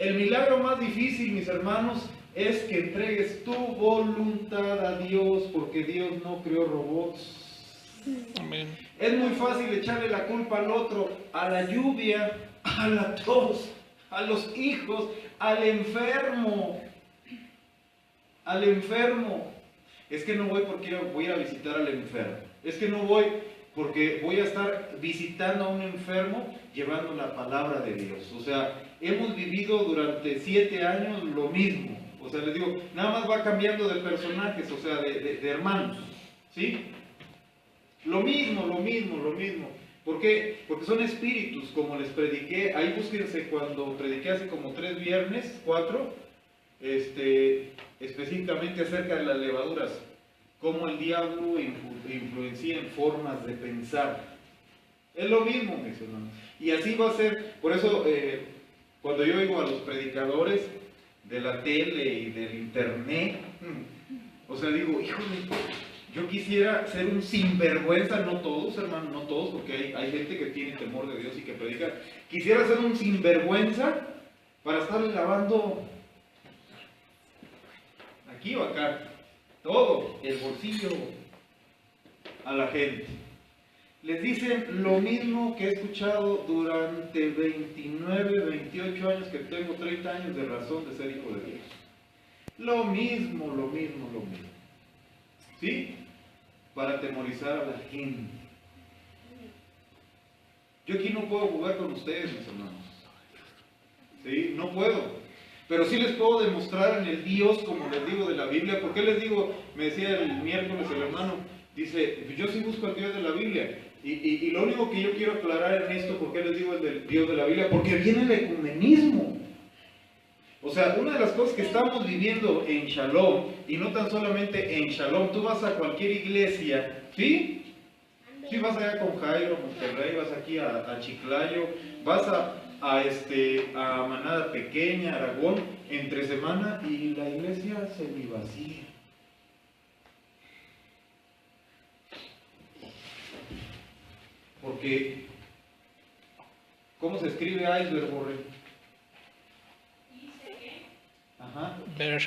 El milagro más difícil, mis hermanos, es que entregues tu voluntad a Dios, porque Dios no creó robots. Amén. Es muy fácil echarle la culpa al otro, a la lluvia, a la tos, a los hijos, al enfermo. Al enfermo. Es que no voy porque voy a ir a visitar al enfermo. Es que no voy porque voy a estar visitando a un enfermo llevando la palabra de Dios. O sea, hemos vivido durante 7 años lo mismo. O sea, les digo, nada más va cambiando de personajes, o sea, de hermanos. ¿Sí? Lo mismo. ¿Por qué? Porque son espíritus, como les prediqué. Ahí búsquense cuando prediqué hace como 3 viernes, 4, específicamente acerca de las levaduras. Cómo el diablo influencia en formas de pensar. Es lo mismo, mis hermanos. Y así va a ser. Por eso, cuando yo oigo a los predicadores de la tele y del internet, o sea, digo, híjole, yo quisiera ser un sinvergüenza, no todos, hermano, no todos, porque hay gente que tiene temor de Dios y que predica. Quisiera ser un sinvergüenza para estarle lavando aquí o acá, todo, el bolsillo a la gente. Les dicen lo mismo que he escuchado durante 29, 28 años que tengo 30 años de razón de ser hijo de Dios. Lo mismo. ¿Sí? Para atemorizar a la gente. Yo aquí no puedo jugar con ustedes, mis hermanos. ¿Sí? No puedo. Pero sí les puedo demostrar en el Dios, como les digo, de la Biblia. ¿Por qué les digo? Me decía el miércoles el hermano, dice, yo sí busco al Dios de la Biblia. Y lo único que yo quiero aclarar en esto, ¿por qué les digo el del Dios de la Biblia? Porque viene el ecumenismo. O sea, una de las cosas que estamos viviendo en Shalom, y no tan solamente en Shalom, tú vas a cualquier iglesia, ¿sí? Sí, vas allá con Jairo, Monterrey, vas aquí a Chiclayo, vas a Manada Pequeña, Aragón, entre semana, y la iglesia semivacía. Porque, ¿cómo se escribe iceberg, Borre? Ajá. Berg.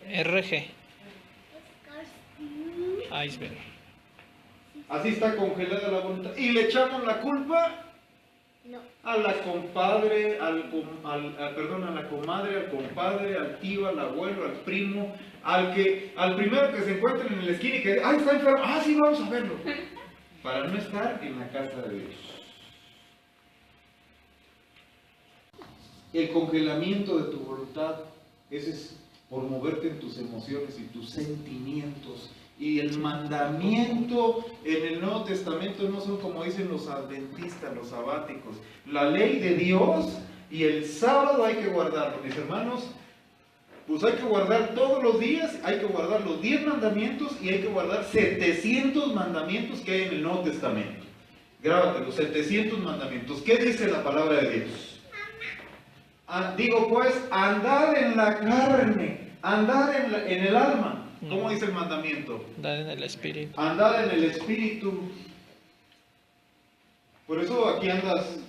RG. Iceberg. Así está congelada la voluntad. ¿Y le echamos la culpa? No. A la compadre, a la comadre, al compadre, al tío, al abuelo, al primo, al primero que se encuentre en la esquina y que, ¡ay, está enfermo! ¡Ah, sí, vamos a verlo! Para no estar en la casa de Dios. El congelamiento de tu voluntad, ese es por moverte en tus emociones y tus sentimientos. Y el mandamiento en el Nuevo Testamento no son como dicen los adventistas, los sabáticos. La ley de Dios y el sábado hay que guardarlo, mis hermanos. Pues hay que guardar todos los días, hay que guardar los 10 mandamientos y hay que guardar 700 mandamientos que hay en el Nuevo Testamento. Grábate, los 700 mandamientos. ¿Qué dice la palabra de Dios? Digo pues, andar en la carne, andar en el alma. ¿Cómo dice el mandamiento? Andar en el espíritu. Andar en el espíritu. Por eso aquí andas.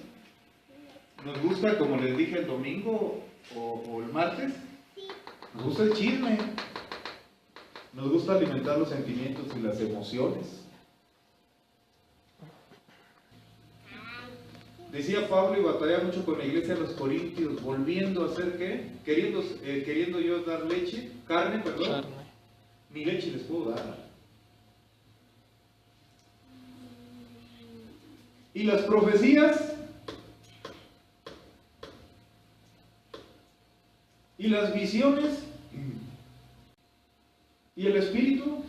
Nos gusta, como les dije el domingo o el martes, nos gusta el chisme. Nos gusta alimentar los sentimientos y las emociones. Decía Pablo, y batalla mucho con la iglesia de los Corintios, volviendo a hacer ¿qué? Queriendo yo dar leche, carne, perdón. Carne. Ni leche les puedo dar. ¿Y las profecías? ¿Y las visiones? ¿Y el espíritu?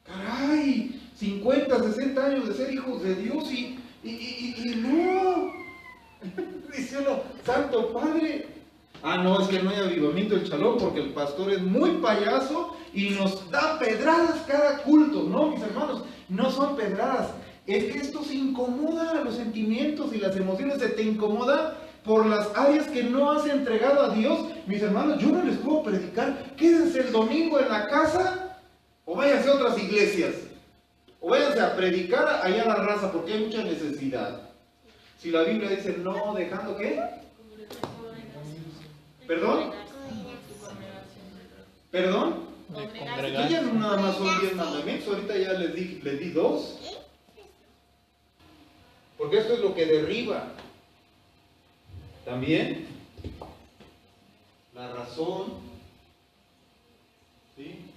Caray, 50, 60 años de ser hijos de Dios y no. Dice uno, Santo Padre. No, es que no hay avivamiento del Shalom porque el pastor es muy payaso y nos da pedradas cada culto. No, mis hermanos, no son pedradas. Es que esto se incomoda, los sentimientos y las emociones se te incomoda por las áreas que no has entregado a Dios. Mis hermanos, yo no les puedo predicar. Quédense el domingo en la casa O váyanse a otras iglesias. O váyanse a predicar allá a la raza porque hay mucha necesidad. Si la Biblia dice no dejando ¿qué? ¿Perdón? ¿Perdón? De Aquí congregar. ya no nada más son 10 mandamientos, ahorita ya les di 2. Porque esto es lo que derriba. También la razón, ¿sí?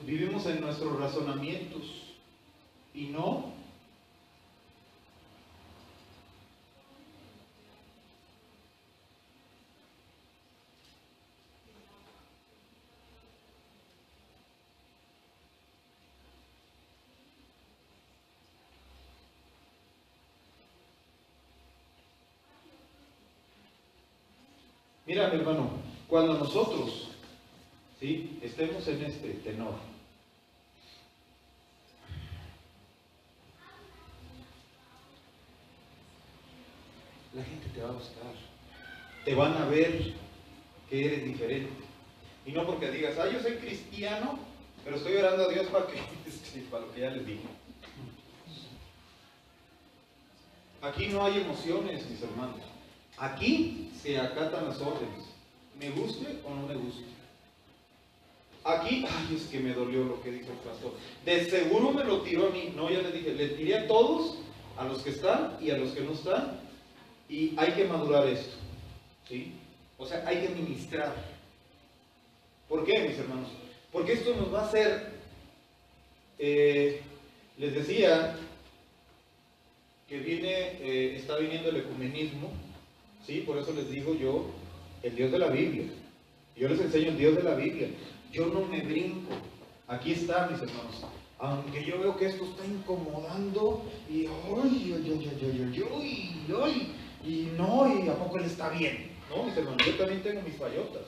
Vivimos en nuestros razonamientos y no. Mira, mi hermano, cuando nosotros, ¿sí?, estemos en este tenor, la gente te va a buscar, te van a ver que eres diferente. Y no porque digas, yo soy cristiano, pero estoy orando a Dios para que, para lo que ya les dije. Aquí no hay emociones, mis hermanos. Aquí se acatan las órdenes, me guste o no me guste. Aquí, es que me dolió lo que dijo el pastor. De seguro me lo tiró a mí. No, ya les dije, le tiré a todos, a los que están y a los que no están. Y hay que madurar esto, ¿sí? O sea, hay que ministrar. ¿Por qué, mis hermanos? Porque esto nos va a hacer, les decía, que está viniendo el ecumenismo. Sí, por eso les digo yo, el Dios de la Biblia. Yo les enseño el Dios de la Biblia. Yo no me brinco. Aquí está, mis hermanos. Aunque yo veo que esto está incomodando y y a poco él está bien. No, mis hermanos, yo también tengo mis fallotas.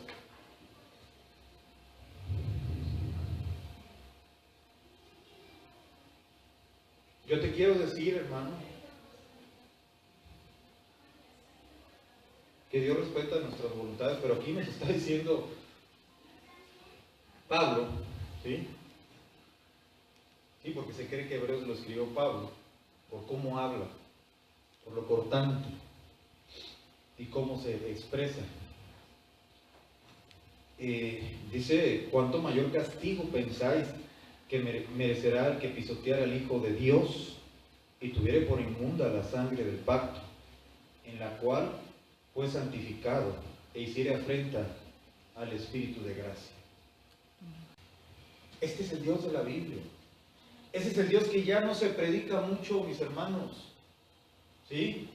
Yo te quiero decir, hermano, que Dios respeta nuestras voluntades, pero aquí nos está diciendo Pablo, ¿sí? Sí, porque se cree que Hebreos lo escribió Pablo, por cómo habla, por lo cortante y cómo se expresa. Dice, ¿cuánto mayor castigo pensáis que merecerá el que pisoteara al Hijo de Dios y tuviere por inmunda la sangre del pacto, en la cual fue santificado e hiciere afrenta al Espíritu de gracia? Este es el Dios de la Biblia. Ese es el Dios que ya no se predica mucho, mis hermanos. ¿Sí?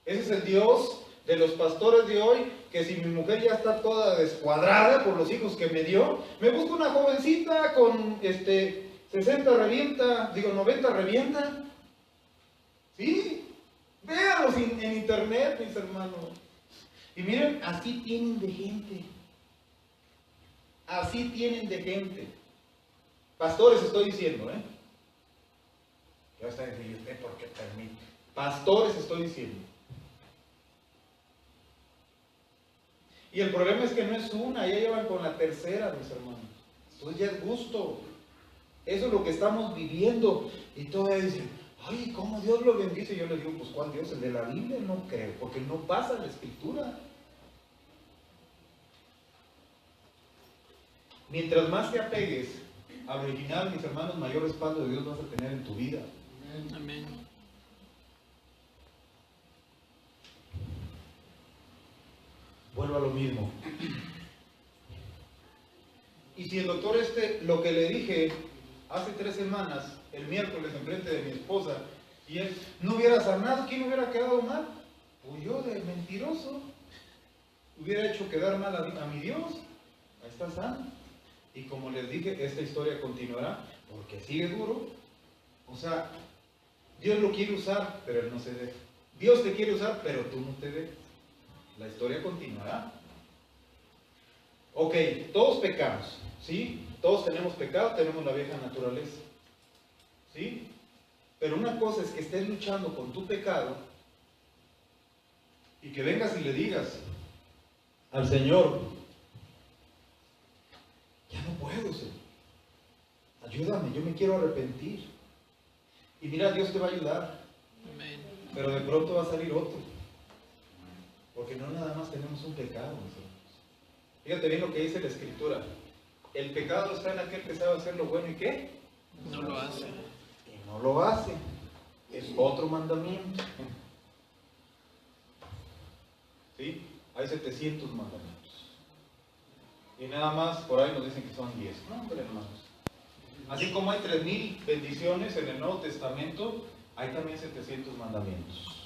Ese es el Dios de los pastores de hoy, que si mi mujer ya está toda descuadrada por los hijos que me dio, me busco una jovencita con 60 revienta, 90 revienta. ¿Sí? Véanlos en internet, mis hermanos. Y miren, así tienen de gente. Así tienen de gente. Pastores estoy diciendo, Ya está diciendo usted porque permite. Pastores estoy diciendo. Y el problema es que no es una, ya llevan con la tercera, mis hermanos. Entonces ya es gusto. Eso es lo que estamos viviendo. Y todavía dicen, ay, ¿cómo Dios lo bendice? Yo les digo, pues ¿cuál Dios? ¿El de la Biblia? No creo, porque no pasa la Escritura. Mientras más te apegues al original, mis hermanos, mayor respaldo de Dios vas a tener en tu vida. Amén. Vuelvo a lo mismo. Y si el doctor lo que le dije hace 3 semanas, el miércoles enfrente de mi esposa, y él no hubiera sanado, ¿quién hubiera quedado mal? Pues yo, de mentiroso, hubiera hecho quedar mal a mi Dios. Ahí está sano. Y como les dije, esta historia continuará, porque sigue duro. O sea, Dios lo quiere usar, pero Él no se deja. Dios te quiere usar, pero tú no te dejas. La historia continuará. Ok, todos pecamos, ¿sí? Todos tenemos pecado, tenemos la vieja naturaleza, ¿sí? Pero una cosa es que estés luchando con tu pecado y que vengas y le digas al Señor, Ya no puedo, Señor. Ayúdame, yo me quiero arrepentir. Y mira, Dios te va a ayudar. Amén. Pero de pronto va a salir otro. Porque no nada más tenemos un pecado, mis hermanos. Fíjate bien lo que dice la Escritura. El pecado está en aquel que sabe hacer lo bueno y ¿qué? No lo hace. Y no lo hace. Es otro mandamiento. ¿Sí? Hay 700 mandamientos. Y nada más por ahí nos dicen que son 10. No, hombre, hermanos. Así como hay 3000 bendiciones en el Nuevo Testamento, hay también 700 mandamientos.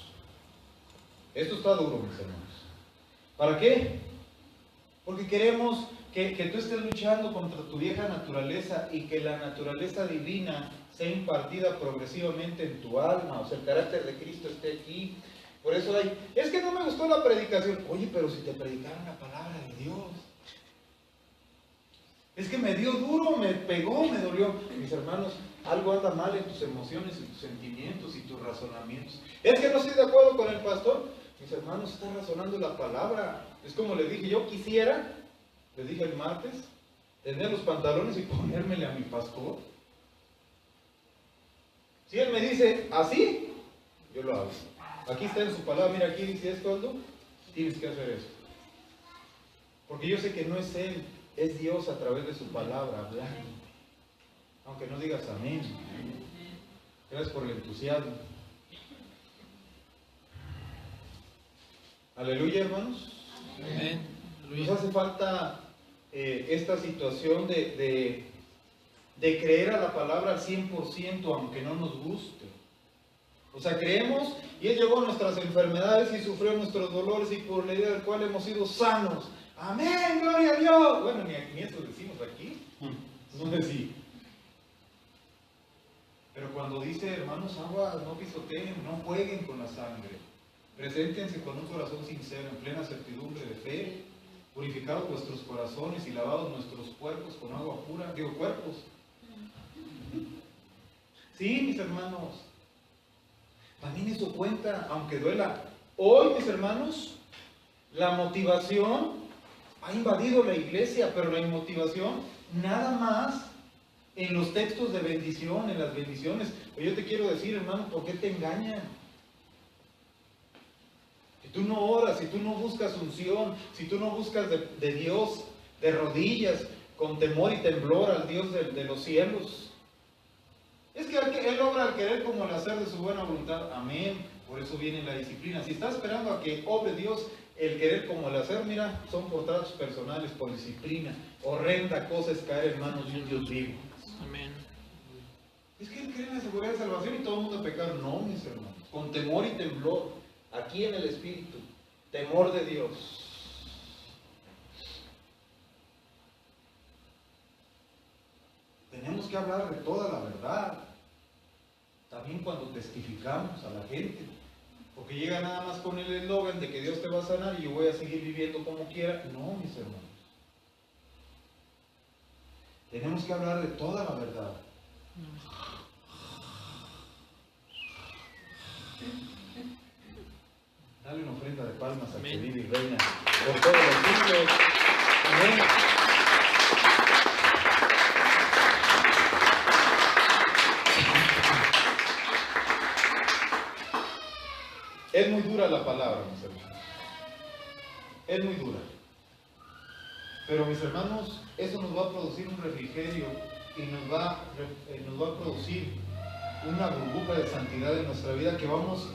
Esto está duro, mis hermanos. ¿Para qué? Porque queremos que tú estés luchando contra tu vieja naturaleza y que la naturaleza divina sea impartida progresivamente en tu alma, o sea, el carácter de Cristo esté aquí. Por eso es que no me gustó la predicación. Oye, pero si te predicaron la palabra de Dios. Es que me dio duro, me pegó, me dolió. Mis hermanos, algo anda mal en tus emociones, en tus sentimientos y tus razonamientos. Es que no estoy de acuerdo con el pastor. Mis hermanos, están razonando la palabra. Es como le dije, yo quisiera, le dije el martes, tener los pantalones y ponérmele a mi pastor. Si él me dice así, yo lo hago. Aquí está en su palabra, mira, aquí dice esto, Aldo, tienes que hacer eso. Porque yo sé que no es él, es Dios a través de su palabra hablando. Aunque no digas amén. Gracias por el entusiasmo. Aleluya, hermanos. Amén. Nos hace falta esta situación de creer a la palabra al 100%, aunque no nos guste. O sea, creemos y Él llevó nuestras enfermedades y sufrió nuestros dolores y por la idea del cual hemos sido sanos. Amén, gloria a Dios. Bueno, ni eso decimos aquí. No decimos. Pero cuando dice, hermanos, aguas, no pisoteen, no jueguen con la sangre. Preséntense con un corazón sincero, en plena certidumbre de fe, purificados vuestros corazones y lavados nuestros cuerpos con agua pura. Digo, cuerpos. Sí, mis hermanos. También eso cuenta, aunque duela. Hoy, mis hermanos, la motivación ha invadido la iglesia, pero la motivación nada más en los textos de bendición, en las bendiciones. Pero yo te quiero decir, hermano, ¿por qué te engañan? Si tú no oras, si tú no buscas unción, si tú no buscas de Dios de rodillas, con temor y temblor al Dios de los cielos. Es que Él obra al querer como al hacer de su buena voluntad. Amén. Por eso viene la disciplina. Si está esperando a que obre Dios el querer como el hacer, mira, son por tratos personales, por disciplina. Horrenda cosa es caer en manos de un Dios vivo. Amén. Es que Él cree en la seguridad de salvación y todo el mundo pecar. No, mis hermanos. Con temor y temblor. Aquí en el Espíritu. Temor de Dios. Tenemos que hablar de toda la verdad. También cuando testificamos a la gente. Porque llega nada más con el eslogan de que Dios te va a sanar y yo voy a seguir viviendo como quiera. No, mis hermanos. Tenemos que hablar de toda la verdad. Dale una ofrenda de palmas al que vive y reina por todos los siglos. Amén. Es muy dura la palabra, mis hermanos. Es muy dura. Pero mis hermanos, eso nos va a producir un refrigerio y nos va a producir una burbuja de santidad en nuestra vida que vamos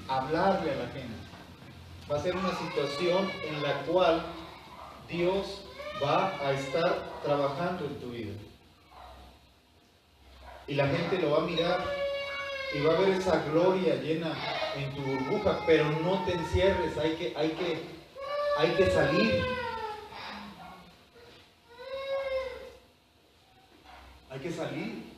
a hablarle a la gente. Va a ser una situación en la cual Dios va a estar trabajando en tu vida. Y la gente lo va a mirar y va a ver esa gloria llena en tu burbuja, pero no te encierres, hay que salir. Hay que salir.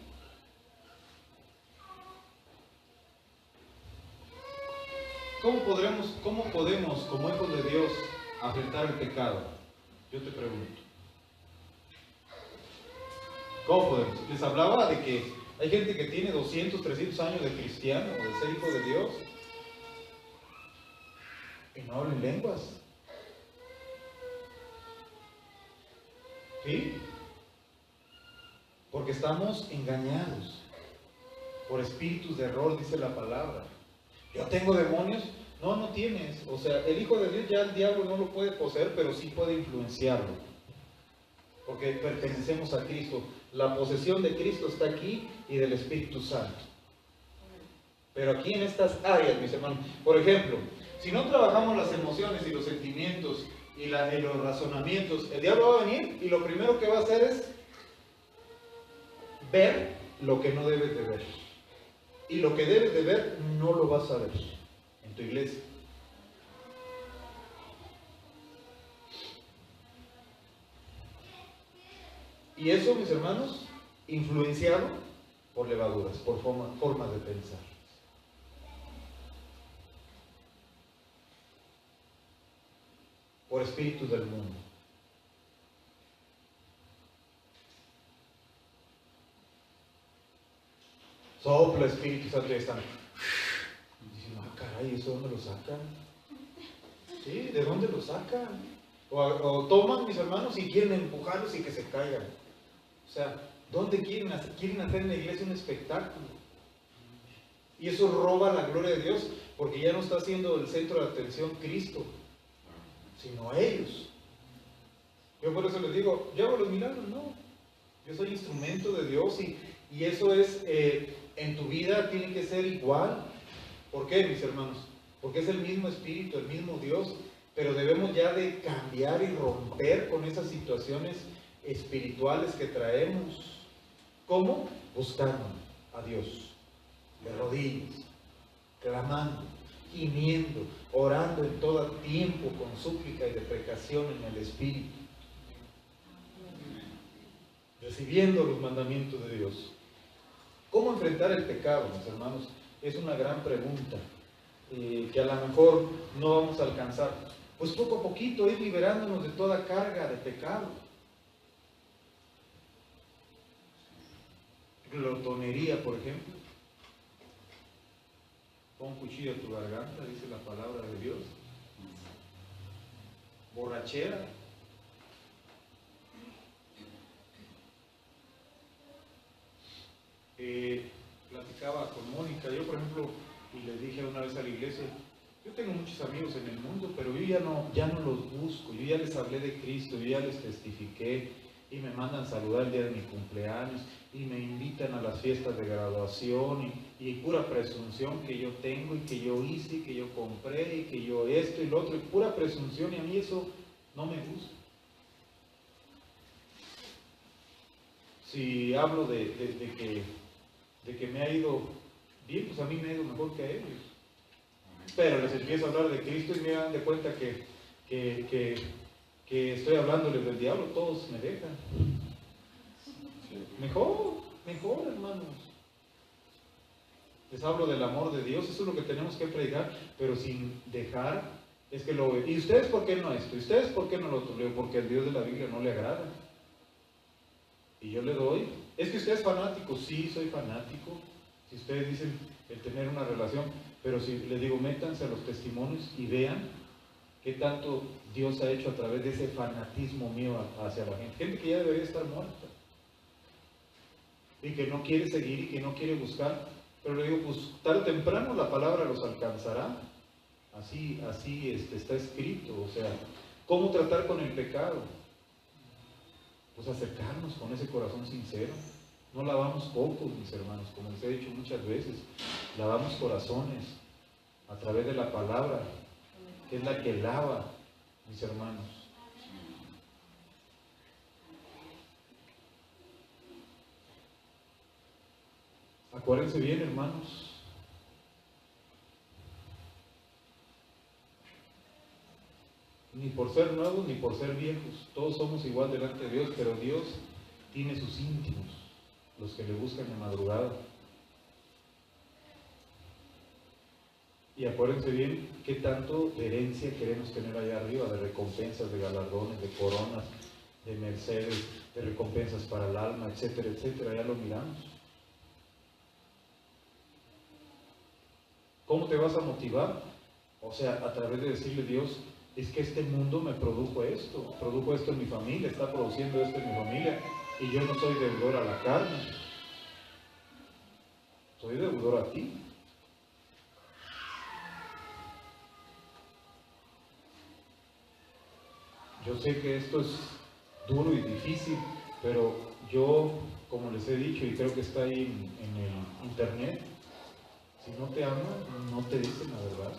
¿Cómo podemos, como hijos de Dios, afrontar el pecado? Yo te pregunto. ¿Cómo podemos? Les hablaba de que hay gente que tiene 200, 300 años de cristiano, de ser hijo de Dios, y no hablan lenguas. ¿Sí? Porque estamos engañados por espíritus de error, dice la palabra. ¿Yo tengo demonios? No, no tienes. O sea, el Hijo de Dios ya el diablo no lo puede poseer, pero sí puede influenciarlo. Porque pertenecemos a Cristo. La posesión de Cristo está aquí y del Espíritu Santo. Pero aquí en estas áreas, mis hermanos, por ejemplo, si no trabajamos las emociones y los sentimientos y los razonamientos, el diablo va a venir y lo primero que va a hacer es ver lo que no debes de ver. Y lo que debes de ver no lo vas a ver en tu iglesia. Y eso, mis hermanos, influenciado por levaduras, por formas de pensar. Por espíritus del mundo. Sopla Espíritu Santo y están diciendo, caray, ¿eso dónde lo sacan? ¿Sí? ¿De dónde lo sacan? O toman, mis hermanos, y quieren empujarlos y que se caigan. O sea, ¿dónde quieren hacer? Quieren hacer en la iglesia un espectáculo. Y eso roba la gloria de Dios, porque ya no está siendo el centro de atención Cristo, sino a ellos. Yo por eso les digo, yo hago los milagros, no. Yo soy instrumento de Dios y eso es, en tu vida tiene que ser igual. ¿Por qué, mis hermanos? Porque es el mismo Espíritu, el mismo Dios, pero debemos ya de cambiar y romper con esas situaciones espirituales que traemos. ¿Cómo? Buscando a Dios, de rodillas, clamando, gimiendo, orando en todo tiempo con súplica y deprecación en el Espíritu, recibiendo los mandamientos de Dios. ¿Cómo enfrentar el pecado, mis hermanos? Es una gran pregunta que a lo mejor no vamos a alcanzar. Pues poco a poquito ir liberándonos de toda carga de pecado. Glotonería, por ejemplo. Pon cuchillo a tu garganta, dice la palabra de Dios. Borrachera. Platicaba con Mónica, yo por ejemplo, y le dije una vez a la iglesia, yo tengo muchos amigos en el mundo, pero yo ya no los busco, yo ya les hablé de Cristo, yo ya les testifiqué, y me mandan saludar el día de mi cumpleaños, y me invitan a las fiestas de graduación, y pura presunción que yo tengo, y que yo hice, y que yo compré, y que yo esto y lo otro, y pura presunción, y a mí eso no me gusta. Si hablo de que me ha ido bien, pues a mí me ha ido mejor que a ellos. Pero les empiezo a hablar de Cristo y me dan de cuenta que estoy hablándoles del diablo, todos me dejan. Mejor, hermanos. Les hablo del amor de Dios, eso es lo que tenemos que predicar, pero sin dejar, es que lo... ¿Y ustedes por qué no esto? ¿Y ustedes por qué no lo otro? Porque al Dios de la Biblia no le agrada. Y yo le doy. Es que usted es fanático, sí, soy fanático. Si ustedes dicen el tener una relación, pero si les digo, métanse a los testimonios y vean qué tanto Dios ha hecho a través de ese fanatismo mío hacia la gente. Gente que ya debería estar muerta. Y que no quiere seguir y que no quiere buscar. Pero le digo, pues tarde o temprano la palabra los alcanzará. Así está escrito. O sea, ¿cómo tratar con el pecado? Pues acercarnos con ese corazón sincero. No lavamos cocos, mis hermanos, como les he dicho muchas veces. Lavamos corazones a través de la palabra, que es la que lava, mis hermanos. Acuérdense bien, hermanos. Ni por ser nuevos ni por ser viejos. Todos somos igual delante de Dios, pero Dios tiene sus íntimos, los que le buscan de madrugada. Y acuérdense bien qué tanto de herencia queremos tener allá arriba, de recompensas, de galardones, de coronas, de mercedes, de recompensas para el alma, etcétera, etcétera. Ya lo miramos. ¿Cómo te vas a motivar? O sea, a través de decirle a Dios, es que este mundo me produjo esto en mi familia, está produciendo esto en mi familia. Y yo no soy deudor a la carne, soy deudor a ti. Yo sé que esto es duro y difícil, pero yo, como les he dicho, y creo que está ahí en el internet, si no te aman, no te dicen la verdad.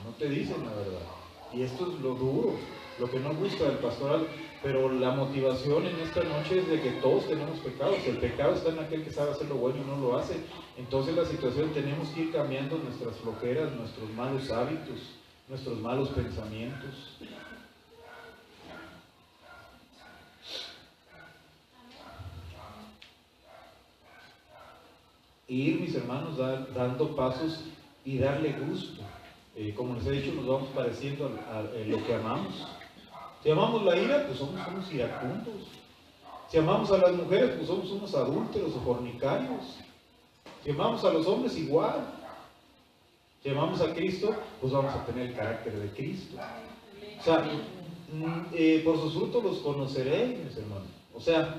No te dicen la verdad. Y esto es lo duro, lo que no gusta del pastoral, pero la motivación en esta noche es de que todos tenemos pecados. El pecado está en aquel que sabe hacer lo bueno y no lo hace. Entonces la situación, tenemos que ir cambiando nuestras flojeras, nuestros malos hábitos, nuestros malos pensamientos. Y ir, mis hermanos, dando pasos y darle gusto. Como les he dicho, nos vamos pareciendo a lo que amamos. Si amamos la ira, pues somos unos iracundos. Si amamos a las mujeres, pues somos unos adúlteros o fornicarios. Si amamos a los hombres, igual. Si amamos a Cristo, pues vamos a tener el carácter de Cristo. O sea, por sus frutos los conoceréis, mis hermanos. O sea,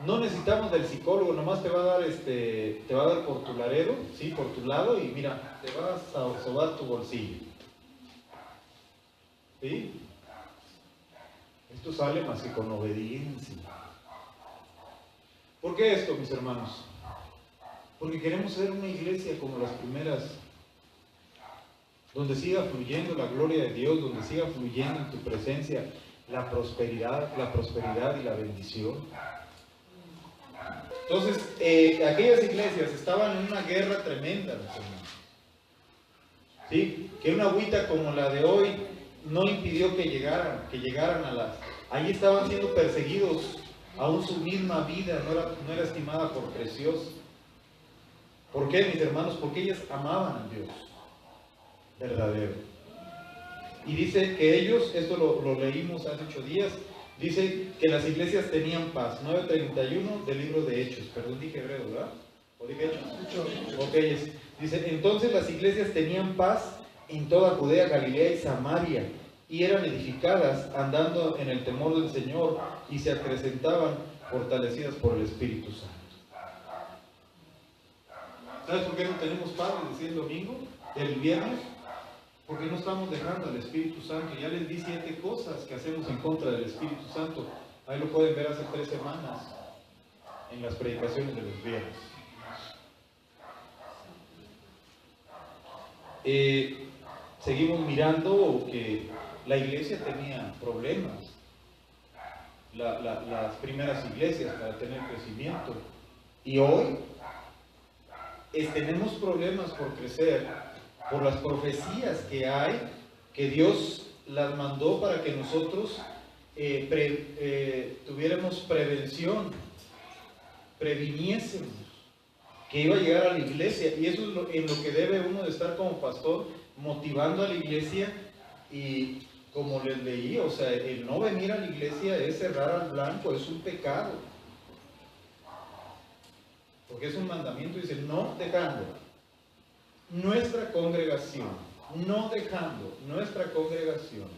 no necesitamos del psicólogo, nomás te va a dar por tu laredo, sí, por tu lado, y mira, te vas a sobar tu bolsillo. ¿Sí? Esto sale más que con obediencia. ¿Por qué esto, mis hermanos? Porque queremos ser una iglesia como las primeras, donde siga fluyendo la gloria de Dios, donde siga fluyendo en tu presencia la prosperidad y la bendición. Entonces, aquellas iglesias estaban en una guerra tremenda, mis hermanos. ¿Sí? Que una agüita como la de hoy no impidió que llegaran a las... Ahí estaban siendo perseguidos, aún su misma vida no era estimada por preciosa. ¿Por qué, mis hermanos? Porque ellas amaban a Dios verdadero. Y dice que ellos, esto lo leímos hace 8 días, dice que las iglesias tenían paz. 9:31 del libro de Hechos. Perdón, dije hebreo, ¿verdad? ¿O dije Hechos? Ok, dice, entonces las iglesias tenían paz en toda Judea, Galilea y Samaria, y eran edificadas andando en el temor del Señor, y se acrecentaban fortalecidas por el Espíritu Santo. ¿Sabes por qué no tenemos paz desde el domingo, el viernes? Porque no estamos dejando al Espíritu Santo. Ya les di 7 cosas que hacemos en contra del Espíritu Santo. Ahí lo pueden ver hace 3 semanas en las predicaciones de los viernes. Seguimos mirando que la iglesia tenía problemas. Las primeras iglesias para tener crecimiento. Y hoy tenemos problemas por crecer, por las profecías que hay, que Dios las mandó para que nosotros tuviéramos prevención, previniésemos que iba a llegar a la iglesia. Y eso es en lo que debe uno de estar como pastor, motivando a la iglesia. Y como les leí, o sea, el no venir a la iglesia es cerrar al blanco, es un pecado. Porque es un mandamiento, dice, no dejando nuestra congregación, no dejando nuestra congregación.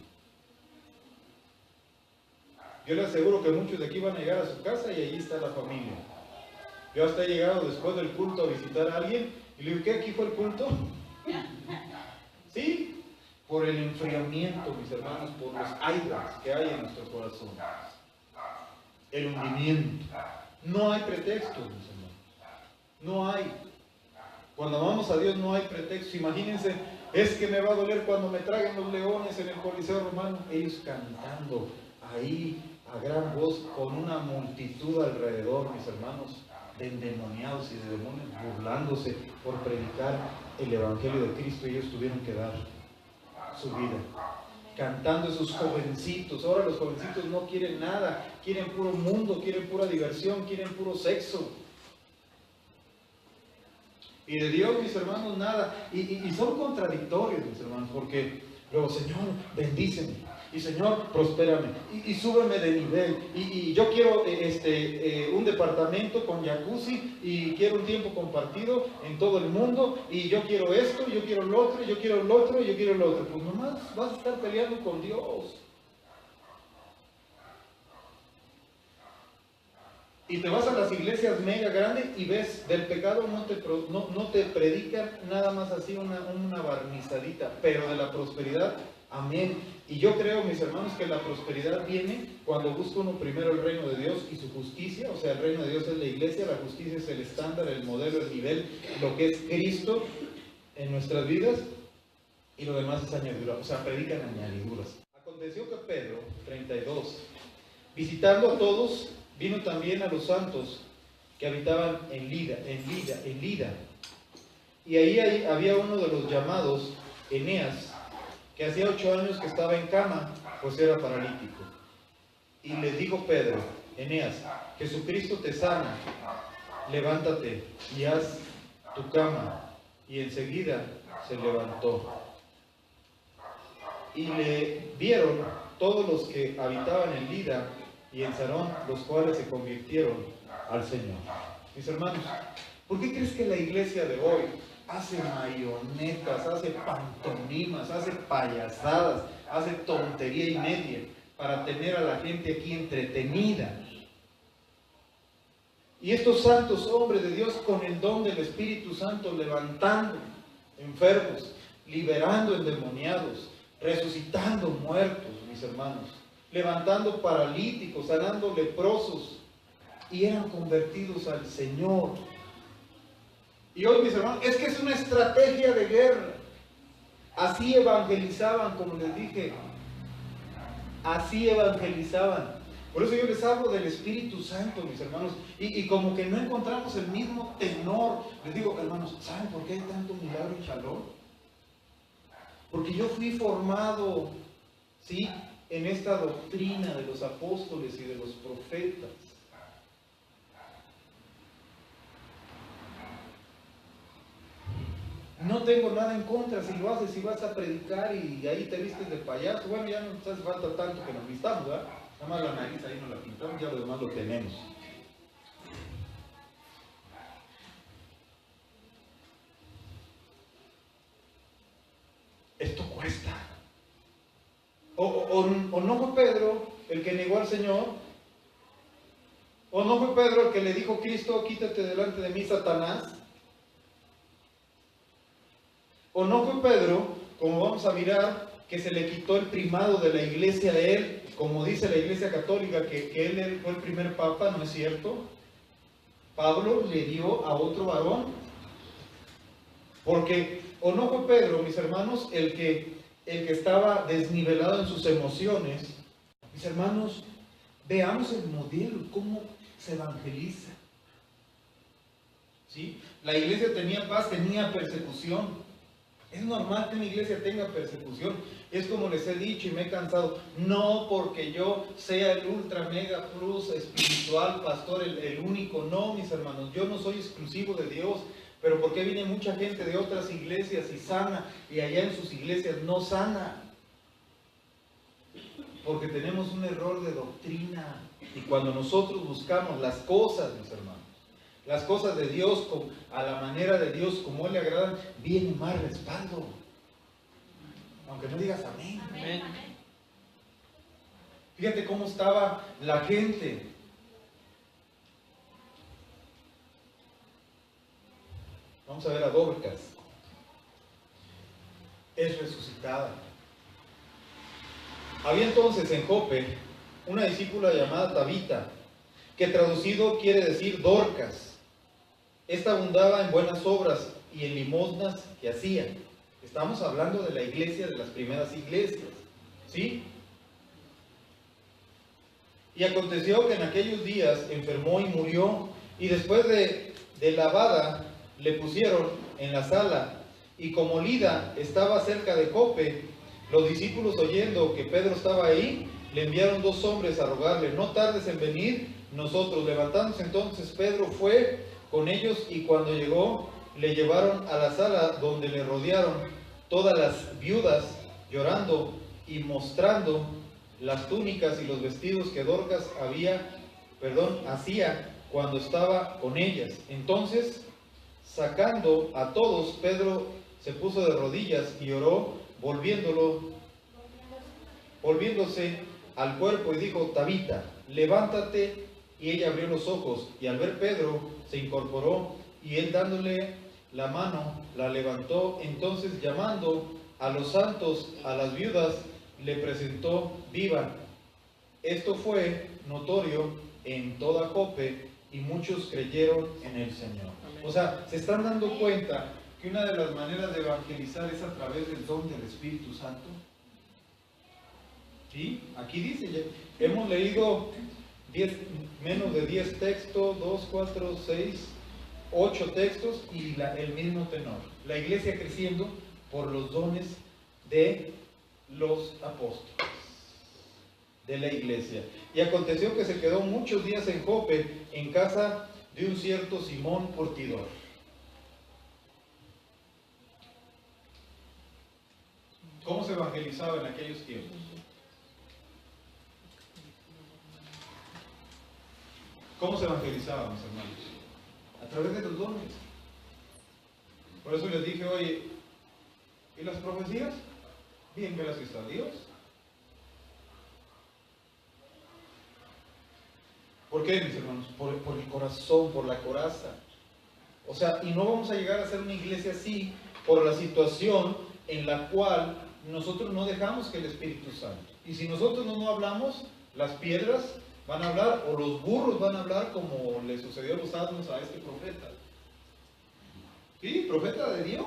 Yo le aseguro que muchos de aquí van a llegar a su casa y allí está la familia. Yo hasta he llegado después del culto a visitar a alguien y le digo, ¿qué? ¿Aquí fue el culto? ¿Sí? Por el enfriamiento, mis hermanos, por los idols que hay en nuestro corazón. El hundimiento. No hay pretextos, mis hermanos. No hay. Cuando amamos a Dios no hay pretextos. Imagínense, es que me va a doler cuando me traguen los leones en el Coliseo Romano. Ellos cantando ahí a gran voz con una multitud alrededor, mis hermanos, de endemoniados y de demonios, burlándose por predicar el Evangelio de Cristo. Y ellos tuvieron que dar su vida cantando, esos jovencitos. Ahora los jovencitos no quieren nada, quieren puro mundo, quieren pura diversión, quieren puro sexo. Y de Dios, mis hermanos, nada. Y son contradictorios, mis hermanos, porque luego, Señor, bendíceme. Y Señor, prospérame. Y súbeme de nivel. Y yo quiero un departamento con jacuzzi. Y quiero un tiempo compartido en todo el mundo. Y yo quiero esto, yo quiero lo otro, yo quiero lo otro, yo quiero lo otro. Pues nomás vas a estar peleando con Dios. Y te vas a las iglesias mega grandes y ves, del pecado no te predican nada más así una barnizadita, pero de la prosperidad, amén. Y yo creo, mis hermanos, que la prosperidad viene cuando busca uno primero el reino de Dios y su justicia. O sea, el reino de Dios es la iglesia, la justicia es el estándar, el modelo, el nivel, lo que es Cristo en nuestras vidas, y lo demás es añadidura. O sea, predican añadiduras. Aconteció que Pedro, 32, visitando a todos, vino también a los santos que habitaban en Lida. Y ahí había uno de los llamados Eneas, que hacía 8 años que estaba en cama, pues era paralítico. Y le dijo Pedro: Eneas, Jesucristo te sana, levántate y haz tu cama. Y enseguida se levantó. Y le vieron todos los que habitaban en Lida y en Sarón, los cuales se convirtieron al Señor. Mis hermanos, ¿por qué crees que la iglesia de hoy hace marionetas, hace pantomimas, hace payasadas, hace tontería y media para tener a la gente aquí entretenida? Y estos santos hombres de Dios con el don del Espíritu Santo levantando enfermos, liberando endemoniados, resucitando muertos, mis hermanos, levantando paralíticos, sanando leprosos, y eran convertidos al Señor. Y hoy, mis hermanos, es que es una estrategia de guerra. Así evangelizaban, como les dije, así evangelizaban. Por eso yo les hablo del Espíritu Santo, mis hermanos, y como que no encontramos el mismo tenor. Les digo, hermanos, ¿saben por qué hay tanto milagro en Shalom? Porque yo fui formado, ¿sí?, en esta doctrina de los apóstoles y de los profetas. No tengo nada en contra si lo haces, si vas a predicar y ahí te vistes de payaso. Bueno, ya no nos hace falta tanto que nos vistamos, ¿verdad? Nada más la nariz ahí nos la pintamos, ya lo demás lo tenemos. Esto cuesta. O no fue Pedro el que negó al Señor, o no fue Pedro el que le dijo: Cristo, quítate delante de mí, Satanás. O no fue Pedro, como vamos a mirar, que se le quitó el primado de la iglesia de él, como dice la iglesia católica, que él fue el primer papa. ¿No es cierto? Pablo le dio a otro varón. Porque, o no fue Pedro, mis hermanos, el que estaba desnivelado en sus emociones. Mis hermanos, veamos el modelo, cómo se evangeliza. ¿Sí? La iglesia tenía paz, tenía persecución. Es normal que una iglesia tenga persecución. Es como les he dicho y me he cansado. No porque yo sea el ultra mega plus espiritual pastor, el único. No, mis hermanos, yo no soy exclusivo de Dios. Pero porque viene mucha gente de otras iglesias y sana, y allá en sus iglesias no sana. Porque tenemos un error de doctrina. Y cuando nosotros buscamos las cosas, mis hermanos, las cosas de Dios, a la manera de Dios, como Él le agradan, viene más respaldo. Aunque no digas amén. Amén. Fíjate cómo estaba la gente. Vamos a ver a Dorcas. Es resucitada. Había entonces en Jope una discípula llamada Tabita, que traducido quiere decir Dorcas. Esta abundaba en buenas obras y en limosnas que hacía. Estamos hablando de la iglesia, de las primeras iglesias, ¿sí? Y aconteció que en aquellos días enfermó y murió, y después de lavada le pusieron en la sala. Y como Lida estaba cerca de Jope, los discípulos, oyendo que Pedro estaba ahí, le enviaron 2 hombres a rogarle: no tardes en venir nosotros. Levantándose entonces Pedro fue con ellos, y cuando llegó le llevaron a la sala, donde le rodearon todas las viudas, llorando y mostrando las túnicas y los vestidos que Dorcas hacía cuando estaba con ellas. Entonces, sacando a todos, Pedro se puso de rodillas y oró, volviéndose al cuerpo, y dijo: Tabita, levántate. Y ella abrió los ojos, y al ver Pedro, se incorporó, y él dándole la mano, la levantó. Entonces, llamando a los santos, a las viudas, le presentó viva. Esto fue notorio en toda Jope, y muchos creyeron en el Señor. O sea, se están dando cuenta que una de las maneras de evangelizar es a través del don del Espíritu Santo. ¿Sí? Aquí dice, hemos leído menos de 10 textos, 2, 4, 6, 8 textos y el mismo tenor. La iglesia creciendo por los dones de los apóstoles, de la iglesia. Y aconteció que se quedó muchos días en Jope, en casa de un cierto Simón Curtidor. ¿Cómo se evangelizaba en aquellos tiempos? ¿Cómo se evangelizaba, mis hermanos? A través de los dones. Por eso les dije, oye, ¿y las profecías? Bien, gracias a Dios. ¿Por qué, mis hermanos? Por el corazón, por la coraza. O sea, y no vamos a llegar a ser una iglesia así por la situación en la cual nosotros no dejamos que el Espíritu Santo. Y si nosotros no hablamos, las piedras van a hablar, o los burros van a hablar, como le sucedió a los asnos a este profeta. Sí, profeta de Dios.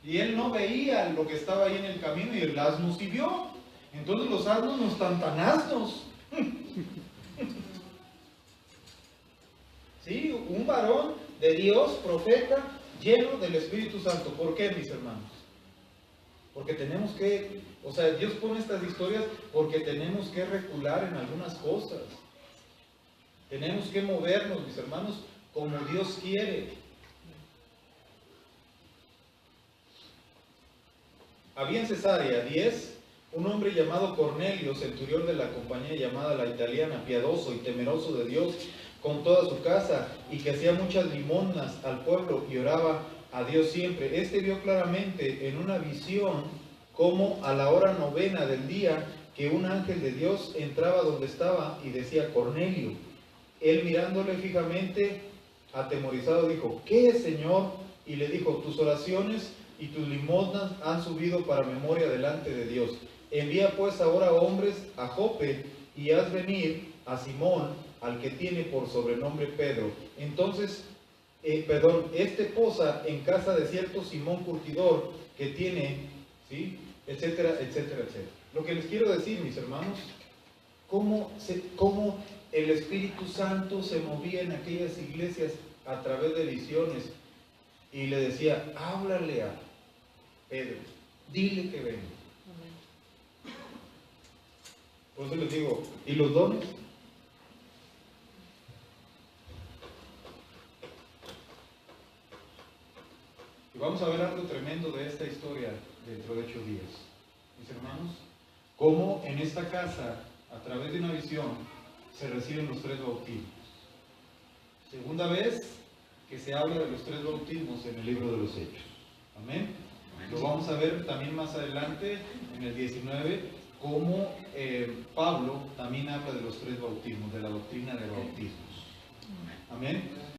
Y él no veía lo que estaba ahí en el camino y el asno sí vio. Entonces los asnos no están tan asnos. Sí, un varón de Dios, profeta, lleno del Espíritu Santo. ¿Por qué, mis hermanos? Porque tenemos que, o sea, Dios pone estas historias porque tenemos que recular en algunas cosas. Tenemos que movernos, mis hermanos, como Dios quiere. Había en Cesarea 10, un hombre llamado Cornelio, centurión de la compañía llamada La Italiana, piadoso y temeroso de Dios con toda su casa, y que hacía muchas limosnas al pueblo y oraba a Dios siempre. Este vio claramente en una visión como a la hora 9 del día que un ángel de Dios entraba donde estaba y decía: Cornelio. Él, mirándole fijamente, atemorizado, dijo: ¿qué es, Señor? Y le dijo: tus oraciones y tus limosnas han subido para memoria delante de Dios. Envía pues ahora hombres a Jope y haz venir a Simón, al que tiene por sobrenombre Pedro. Entonces, este posa en casa de cierto Simón Curtidor, que tiene, ¿sí?, etcétera, etcétera, etcétera. Lo que les quiero decir, mis hermanos, cómo el Espíritu Santo se movía en aquellas iglesias a través de visiones y le decía: háblale a Pedro, dile que venga. Por eso les digo, ¿y los dones? Y vamos a ver algo tremendo de esta historia dentro de 8 días. Mis hermanos, cómo en esta casa, a través de una visión, se reciben los 3 bautismos. Segunda vez que se habla de los 3 bautismos en el libro de los Hechos. Amén. Lo vamos a ver también más adelante, en el 19, cómo Pablo también habla de los 3 bautismos, de la doctrina de bautismos. Amén.